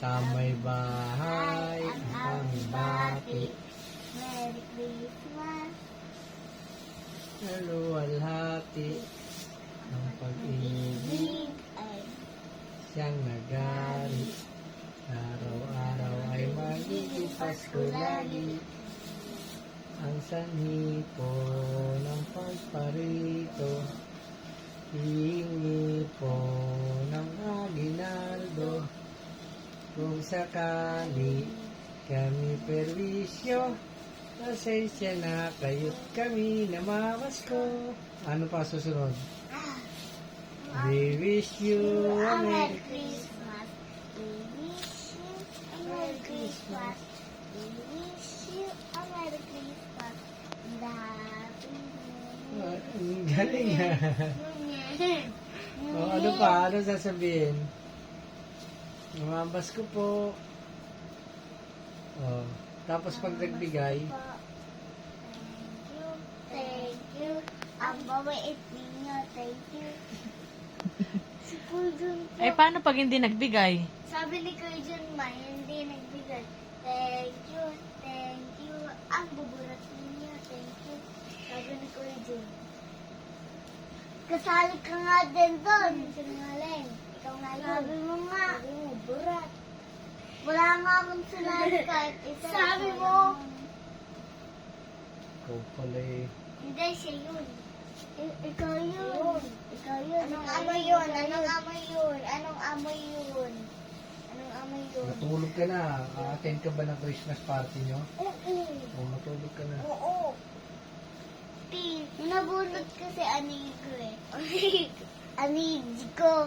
Sa may bahay ang bati. Merry Christmas. Naluwalhati ang pag-ibig Ay, siyang nagari. Araw-araw ay magiging Pasko lagi. Ang sanhi po ng pagparito, hihingi po ng aginaldo. Kung sakali kami perwisyo, pasensya na kayo't kami namamas-ko. Ano pa susunod? We wish you a Merry Christmas. We wish you a Merry Christmas. We wish you a Merry Christmas. And a Happy New Year. Ang galing ha. O, ano pa? Ano sasabihin? Namambas ko po. O, tapos pag nagbigay, Thank you. Thank you. Ang babait ninyo. Thank you. Si Kuya Jun po. Ay, paano pag hindi nagbigay? Sabi ni Kuya Jun ma, hindi nagbigay. Thank you. Thank you. Ang buburat ninyo. Thank you. Sabi ni Kuya Jun. Kasali ka nga din doon. Sinungaling. Ikaw nga yun. Sabi mo nga. Sabi mo, burat. Wala nga akong sinali kahit isa. Sabi mo. ikaw pala eh. Hindi, siya yun. Ikaw yun. Ikaw yun. Anong amoy yun? Anong amoy yun? Anong amoy yun? Anong amoy yun? Matulog ka na. A-attend ka ba ng Christmas party nyo? Oo. O, matulog ka na. Oo. Nabunot kasi anigo eh. Anigo ko.